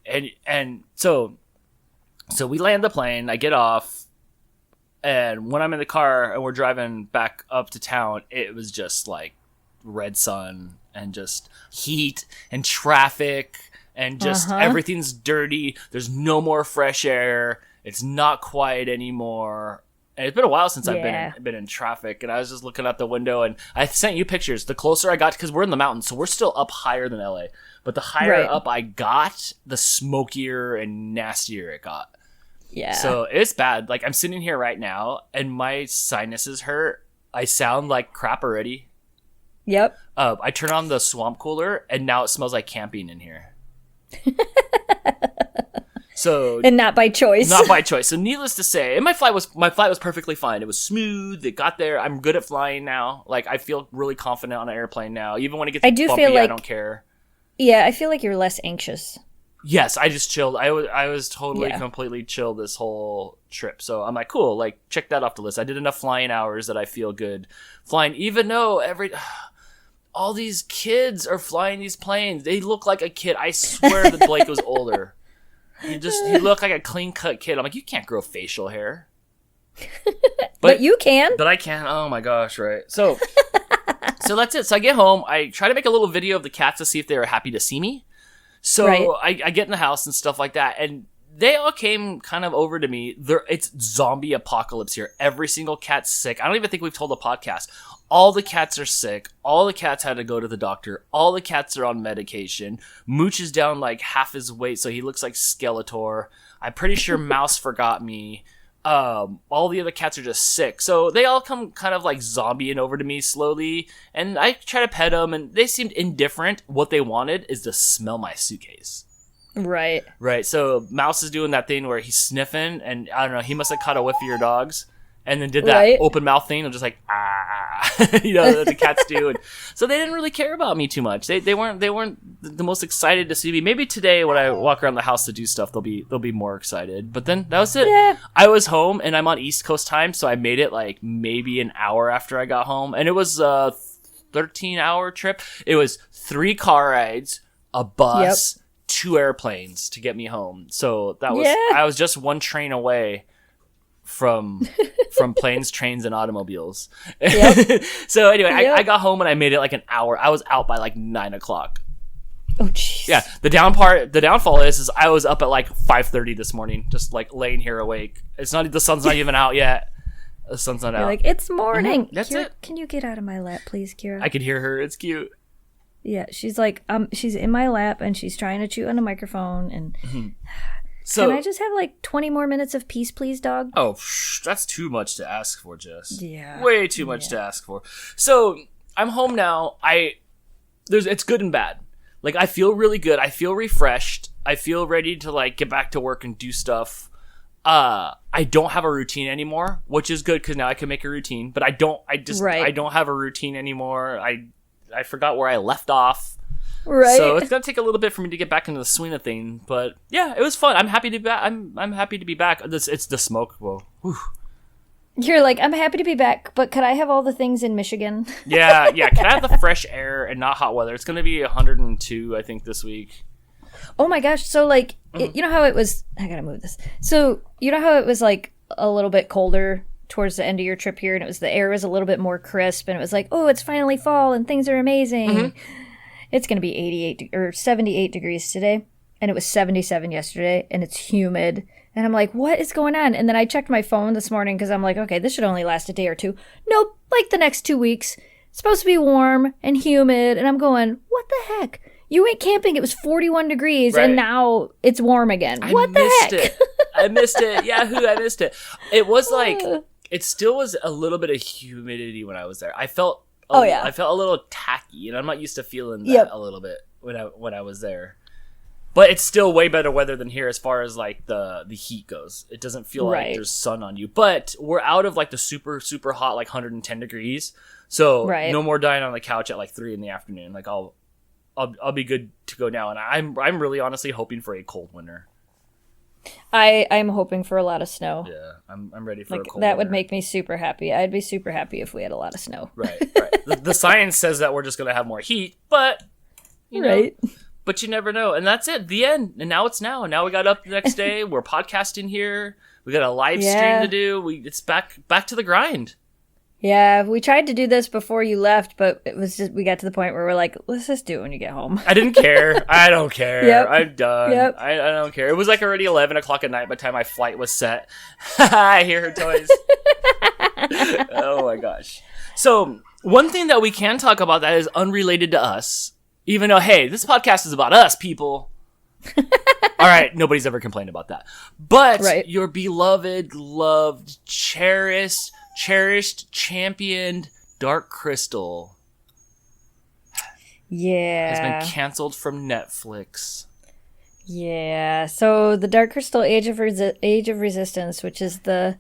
and so we land the plane. I get off, and when I'm in the car and we're driving back up to town, it was just like red sun and just heat and traffic. And just everything's dirty. There's no more fresh air. It's not quiet anymore. And it's been a while since I've been in traffic. And I was just looking out the window, and I sent you pictures. The closer I got, because we're in the mountains, so we're still up higher than LA. But the higher up I got, the smokier and nastier it got. Yeah. So it's bad. Like I'm sitting here right now, and my sinuses hurt. I sound like crap already. Yep. I turn on the swamp cooler, and now it smells like camping in here. So and not by choice. Not by choice. So needless to say, and my flight was perfectly fine. It was smooth. It got there. I'm good at flying now. Like, I feel really confident on an airplane now. Even when it gets bumpy, I don't care. Yeah, I feel like you're less anxious. Yes, I just chilled. I was totally, completely chill this whole trip. So I'm like, cool, like, check that off the list. I did enough flying hours that I feel good flying, even though all these kids are flying these planes. They look like a kid. I swear that Blake was older. He looked like a clean-cut kid. I'm like, you can't grow facial hair. But you can. But I can. Oh my gosh, right. So that's it. So I get home. I try to make a little video of the cats to see if they were happy to see me. So I get in the house and stuff like that, and they all came kind of over to me. It's zombie apocalypse here. Every single cat's sick. I don't even think we've told the podcast. All the cats are sick. All the cats had to go to the doctor. All the cats are on medication. Mooch is down like half his weight, so he looks like Skeletor. I'm pretty sure Mouse forgot me. All the other cats are just sick. So they all come kind of like zombieing over to me slowly, and I try to pet them, and they seemed indifferent. What they wanted is to smell my suitcase. Right. So Mouse is doing that thing where he's sniffing, and I don't know, he must have caught a whiff of your dogs, and then did that open mouth thing of just like, that the cats do. And so they didn't really care about me too much. They weren't the most excited to see me. Maybe today when I walk around the house to do stuff, they'll be more excited. But then that was it. Yeah. I was home, and I'm on East Coast time, so I made it like maybe an hour after I got home, and it was a 13-hour trip. It was 3 car rides, a bus, 2 airplanes to get me home. So that was I was just 1 train away from planes, trains, and automobiles. Yep. So anyway, I got home and I made it like an hour. I was out by like 9 o'clock. Oh jeez. Yeah. The downfall is I was up at like 5:30 this morning, just like laying here awake. The sun's not even out yet. The sun's not out. Like, it's morning. Mm-hmm. That's Kira, it. Can you get out of my lap, please, Kira? I could hear her. It's cute. Yeah, she's like, she's in my lap and she's trying to chew on a microphone and. Mm-hmm. So, can I just have like 20 more minutes of peace, please, dog? Oh, that's too much to ask for, Jess. Yeah. Way too much to ask for. So, I'm home now. It's good and bad. Like, I feel really good. I feel refreshed. I feel ready to like get back to work and do stuff. I don't have a routine anymore, which is good because now I can make a routine. But I don't have a routine anymore. I forgot where I left off. Right. So it's gonna take a little bit for me to get back into the swing of thing, but yeah, it was fun. I'm happy to be back. I'm happy to be back. It's the smoke. Whoa. Whew. You're like, I'm happy to be back, but could I have all the things in Michigan? Yeah. Can I have the fresh air and not hot weather? It's gonna be 102, I think, this week. Oh my gosh! So like, you know how it was? I gotta move this. So you know how it was like a little bit colder towards the end of your trip here, and the air was a little bit more crisp, and it was like, oh, it's finally fall and things are amazing. Mm-hmm. It's going to be 88 or 78 degrees today, and it was 77 yesterday, and it's humid. And I'm like, what is going on? And then I checked my phone this morning because I'm like, okay, this should only last a day or two. Nope, like the next 2 weeks. It's supposed to be warm and humid, and I'm going, what the heck? You went camping, it was 41 degrees, and now it's warm again. What the heck? I missed it. Yahoo, I missed it. It was like, it still was a little bit of humidity when I was there. I felt I felt a little tacky, and I'm not used to feeling that a little bit when I was there. But it's still way better weather than here as far as like the heat goes. It doesn't feel like there's sun on you. But we're out of like the super, super hot, like 110 degrees. So no more dying on the couch at like 3 p.m. Like I'll be good to go now. And I'm really honestly hoping for a cold winter. I'm hoping for a lot of snow. Yeah, I'm ready for a cold that winter. would make me super happy. I'd be super happy if we had a lot of snow. Right. The science says that we're just going to have more heat, but you know, but you never know. And that's it, the end. And now it's now. And now we got up the next day. We're podcasting here. We got a live stream to do. It's back to the grind. Yeah, we tried to do this before you left, but it was just we got to the point where we're like, let's just do it when you get home. I didn't care. I don't care. Yep. I'm done. Yep. I don't care. It was like already 11 o'clock at night by the time my flight was set. I hear her toys. Oh my gosh. So one thing that we can talk about that is unrelated to us, even though, hey, this podcast is about us, people. All right, nobody's ever complained about that. But your beloved, loved, cherished, championed Dark Crystal has been canceled from Netflix. Yeah, so the Dark Crystal Age of Resistance, which is the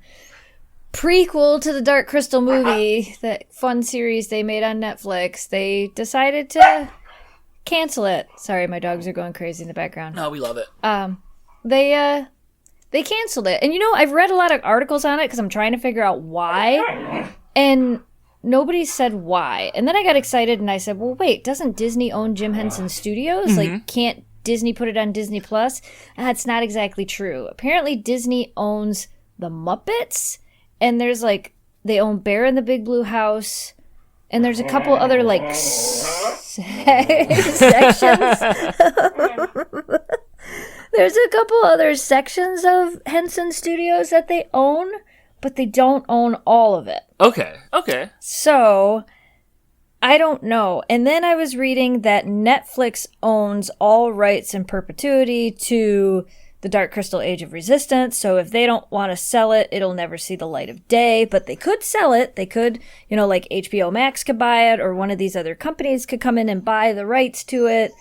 prequel to the Dark Crystal movie, that fun series they made on Netflix, they decided to cancel it. Sorry, my dogs are going crazy in the background. No, we love it. They canceled it. And I've read a lot of articles on it because I'm trying to figure out why. And nobody said why. And then I got excited and I said, well, wait, doesn't Disney own Jim Henson Studios? Like, can't Disney put it on Disney Plus? That's not exactly true. Apparently, Disney owns the Muppets. And there's they own Bear in the Big Blue House. And there's a couple other sections. There's a couple other sections of Henson Studios that they own, but they don't own all of it. Okay. So, I don't know. And then I was reading that Netflix owns all rights in perpetuity to the Dark Crystal Age of Resistance. So if they don't want to sell it, it'll never see the light of day. But they could sell it. They could, like HBO Max could buy it, or one of these other companies could come in and buy the rights to it.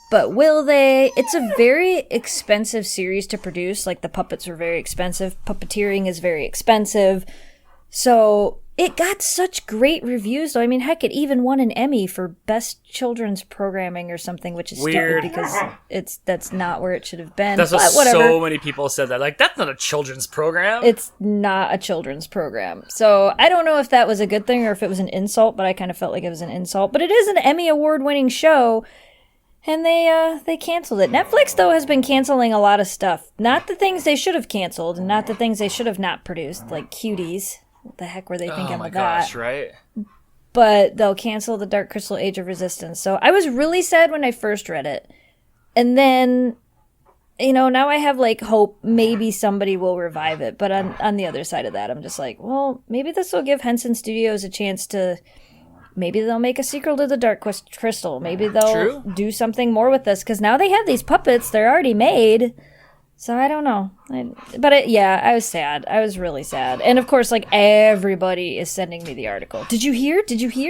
But will they? It's a very expensive series to produce. Like, the puppets are very expensive. Puppeteering is very expensive. So it got such great reviews, though. I mean, heck, it even won an Emmy for Best Children's Programming or something, which is weird because that's not where it should have been. That's what so many people said that. Like, that's not a children's program. It's not a children's program. So I don't know if that was a good thing or if it was an insult, but I kind of felt like it was an insult. But it is an Emmy Award-winning show. And they canceled it. Netflix, though, has been canceling a lot of stuff. Not the things they should have canceled, and not the things they should have not produced, like Cuties. What the heck were they thinking of that? Oh my gosh, right? But they'll cancel the Dark Crystal Age of Resistance. So I was really sad when I first read it. And then, now I have, hope maybe somebody will revive it. But on the other side of that, I'm just like, well, maybe this will give Henson Studios a chance to... Maybe they'll make a sequel to the Dark Crystal. Maybe they'll do something more with this. Because now they have these puppets. They're already made. So I don't know. I was sad. I was really sad. And of course, everybody is sending me the article. Did you hear?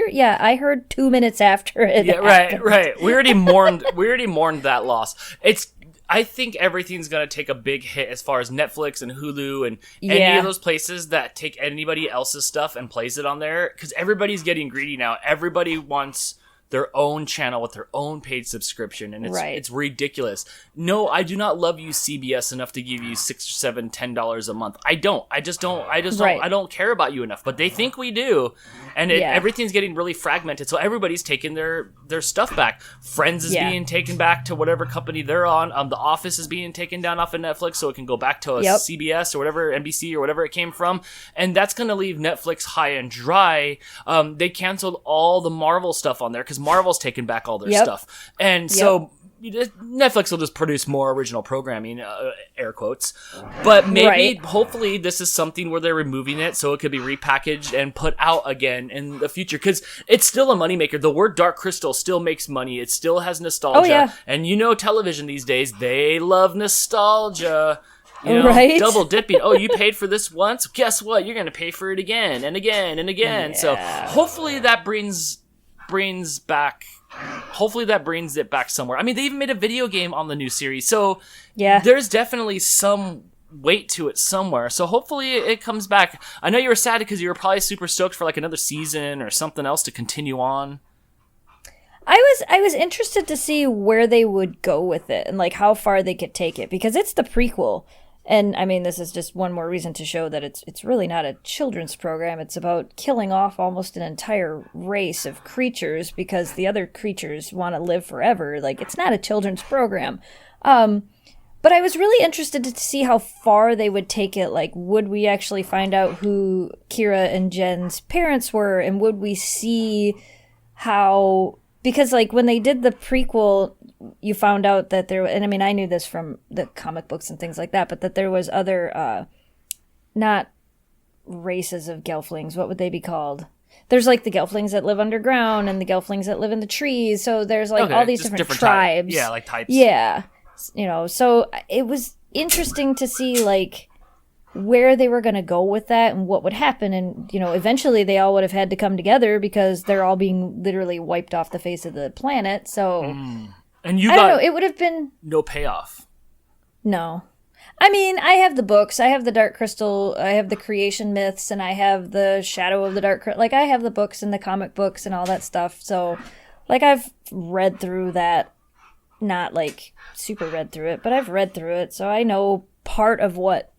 Yeah, I heard 2 minutes after it. Yeah, right. We already mourned that loss. I think everything's going to take a big hit as far as Netflix and Hulu and any of those places that take anybody else's stuff and plays it on there. Because everybody's getting greedy now. Everybody wants their own channel with their own paid subscription, and it's ridiculous. No, I do not love you, CBS, enough to give you $6 or $7, $10 a month. I don't. I don't care about you enough. But they think we do, and everything's getting really fragmented. So everybody's taking their stuff back. Friends is being taken back to whatever company they're on. The Office is being taken down off of Netflix, so it can go back to CBS or whatever, NBC or whatever it came from, and that's going to leave Netflix high and dry. They canceled all the Marvel stuff on there because Marvel's taken back all their stuff. And so Netflix will just produce more original programming, air quotes. But maybe, hopefully, this is something where they're removing it so it could be repackaged and put out again in the future. Because it's still a moneymaker. The word Dark Crystal still makes money. It still has nostalgia. Oh, yeah. And television these days, they love nostalgia. Double dipping. Oh, you paid for this once? Guess what? You're going to pay for it again and again and again. Yeah. So hopefully that brings it back somewhere. I mean, they even made a video game on the new series. So there's definitely some weight to it somewhere. So hopefully it comes back. I know you were sad because you were probably super stoked for another season or something else to continue on. I was interested to see where they would go with it and how far they could take it, because it's the prequel. And I mean, this is just one more reason to show that it's really not a children's program. It's about killing off almost an entire race of creatures because the other creatures want to live forever. It's not a children's program. But I was really interested to see how far they would take it. Would we actually find out who Kira and Jen's parents were? And would we see how... Because, when they did the prequel, you found out that there... And, I mean, I knew this from the comic books and things like that, but that there was other... not races of Gelflings. What would they be called? There's, the Gelflings that live underground and the Gelflings that live in the trees. So there's, all these different tribes. Types. Yeah. So it was interesting to see, where they were going to go with that and what would happen. And, eventually they all would have had to come together because they're all being literally wiped off the face of the planet. So, And you I don't know, it would have been... no payoff. No. I mean, I have the books. I have the Dark Crystal. I have the creation myths, and I have the Shadow of the Dark Crystal. Like, I have the books and the comic books and all that stuff. So, like, I've read through that. Not, like, super read through it, but I've read through it. So I know part of what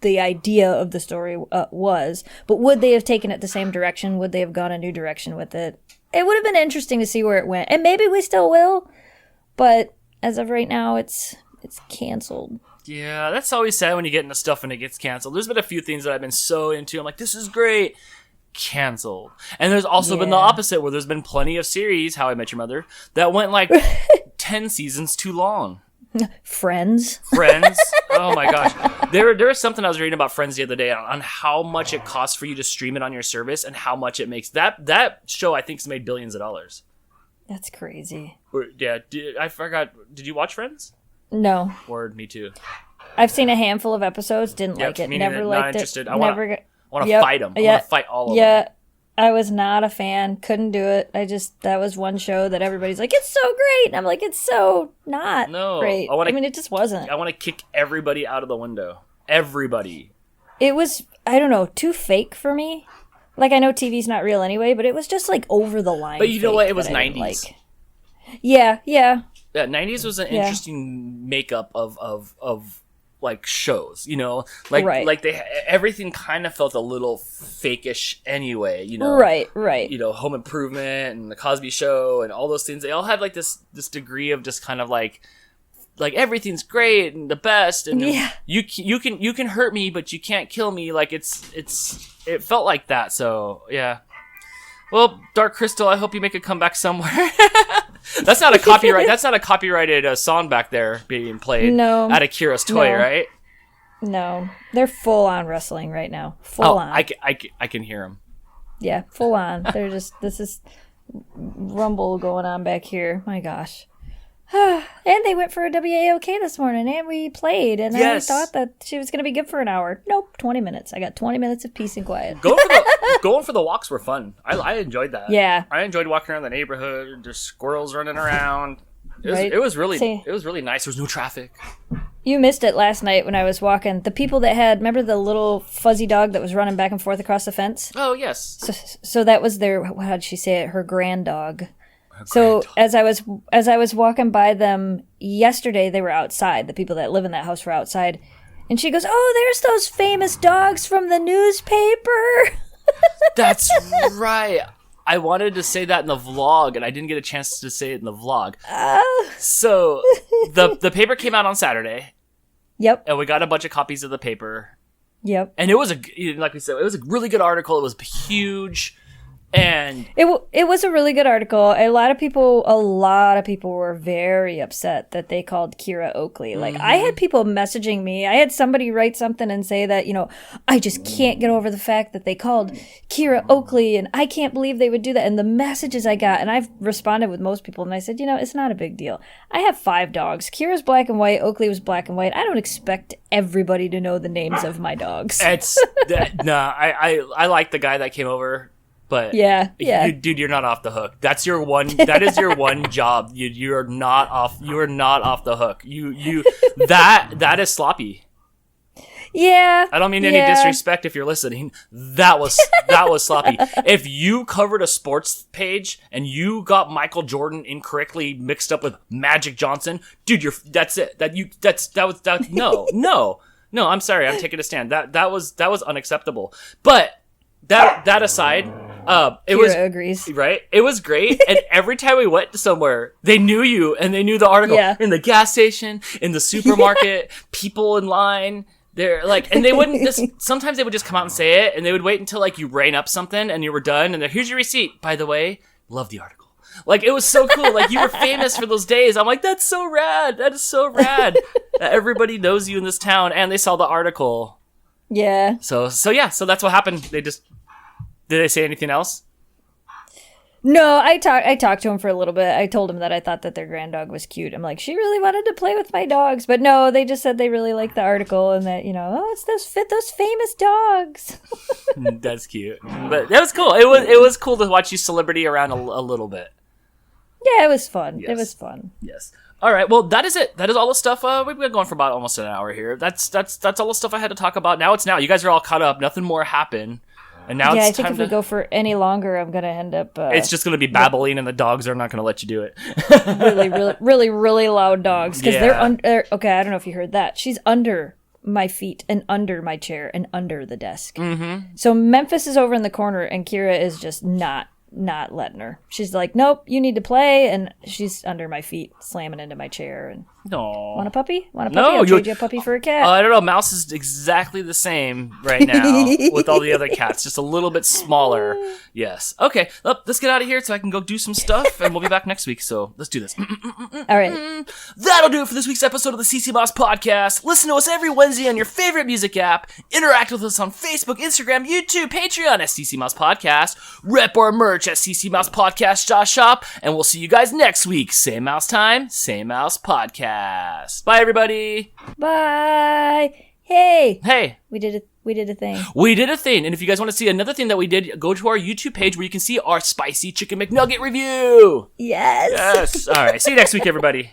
the idea of the story was. But would they have taken it the same direction? Would they have gone a new direction with it? It would have been interesting to see where it went. And maybe we still will. But as of right now, it's canceled. Yeah, that's always sad when you get into stuff and it gets canceled. There's been a few things that I've been so into. I'm like, this is great. Canceled. And there's also been the opposite, where there's been plenty of series, How I Met Your Mother, that went like 10 seasons too long. Friends. Oh my gosh. There was something I was reading about Friends the other day on how much it costs for you to stream it on your service and how much it makes. That show, I think, has made billions of dollars. That's crazy. Yeah, I forgot. Did you watch Friends? No. Word, me too. I've seen a handful of episodes. Didn't like it. Never liked not interested. it. I want to fight them. I want to fight all of them. Yeah, I was not a fan. Couldn't do it. That was one show that everybody's like, it's so great. And I'm like, it's so not great. I mean, it just wasn't. I want to kick everybody out of the window. Everybody. It was, I don't know, too fake for me. Like, I know TV's not real anyway, but it was just like over the line. But you know what? It was 90s. Like. Yeah. Yeah, 90s was an interesting makeup of like shows, you know, like everything kind of felt a little fake-ish anyway, you know, right, you know, Home Improvement and the Cosby Show and all those things. They all have like this degree of just kind of like everything's great and the best, and you can hurt me, but you can't kill me. Like it felt like that. So yeah. Well, Dark Crystal, I hope you make a comeback somewhere. That's not a copyright. That's not a copyrighted song back there being played. No, out of Kira's toy, right? No, they're full on wrestling right now. Full on. I can hear them. Yeah, full on. They're just this is rumble going on back here. My gosh. And they went for a WAOK this morning, and we played, and I thought that she was going to be good for an hour. Nope, 20 minutes. I got 20 minutes of peace and quiet. Going for the walks were fun. I enjoyed that. Yeah. I enjoyed walking around the neighborhood. There's squirrels running around. It was really nice. There was no traffic. You missed it last night when I was walking. The people that remember the little fuzzy dog that was running back and forth across the fence? Oh, yes. So that was how did she say it? Her grand dog. So as I was walking by them yesterday, they were outside. The people that live in that house were outside. And she goes, "Oh, there's those famous dogs from the newspaper." That's right. I wanted to say that in the vlog, and I didn't get a chance to say it in the vlog. So the paper came out on Saturday. Yep. And we got a bunch of copies of the paper. Yep. And it was like we said, it was a really good article. It was huge. And it was a really good article. A lot of people were very upset that they called Kira Oakley. Like, I had people messaging me. I had somebody write something and say that, you know, I just can't get over the fact that they called Kira Oakley, and I can't believe they would do that. And the messages I got, and I've responded with most people, and I said, you know, it's not a big deal. I have 5 dogs. Kira's black and white. Oakley was black and white. I don't expect everybody to know the names of my dogs. I like the guy that came over. But dude, you're not off the hook. That is your one job. You're not off the hook. That is sloppy. Yeah. I don't mean any disrespect if you're listening. That was sloppy. If you covered a sports page and you got Michael Jordan incorrectly mixed up with Magic Johnson, dude, that's it. No, I'm sorry. I'm taking a stand. That was unacceptable. But that aside, Kira agrees. Right? It was great. And every time we went somewhere, they knew you and they knew the article. Yeah. In the gas station, in the supermarket, people in line. They're like, and they wouldn't sometimes they would just come out and say it, and they would wait until like you rang up something and you were done, and here's your receipt. By the way, love the article. Like, it was so cool. Like, you were famous for those days. I'm like, that's so rad. That is so rad. That everybody knows you in this town, and they saw the article. Yeah. So that's what happened. Did they say anything else? No, I talked to him for a little bit. I told him that I thought that their grand dog was cute. I'm like, she really wanted to play with my dogs. But no, they just said they really liked the article and that, you know, it's those famous dogs. That's cute. But that was cool. It was cool to watch you celebrity around a little bit. Yeah, it was fun. Yes. It was fun. Yes. All right, well, that is it. That is all the stuff. We've been going for about almost an hour here. That's all the stuff I had to talk about. Now it's now. You guys are all caught up. Nothing more happened. And now I think if we go for any longer, I'm going to end up... it's just going to be babbling, and the dogs are not going to let you do it. really loud dogs. Because they're under... Okay, I don't know if you heard that. She's under my feet and under my chair and under the desk. Mm-hmm. So Memphis is over in the corner, and Kira is just not letting her. She's like, nope, you need to play, and she's under my feet, slamming into my chair. And want a puppy? I'll trade you a puppy for a cat. I don't know. Mouse is exactly the same right now with all the other cats, just a little bit smaller. Yes. Okay, let's get out of here so I can go do some stuff, and we'll be back next week. So let's do this. All right. That'll do it for this week's episode of the CC Mouse Podcast. Listen to us every Wednesday on your favorite music app. Interact with us on Facebook, Instagram, YouTube, Patreon at CC Mouse Podcast. Rep our merch at ccmousepodcast.shop, and we'll see you guys next week. Same mouse time, same mouse podcast. Bye, everybody. Bye. Hey. We did a thing. We did a thing. And if you guys want to see another thing that we did, go to our YouTube page where you can see our spicy chicken McNugget review. Yes. All right. See you next week, everybody.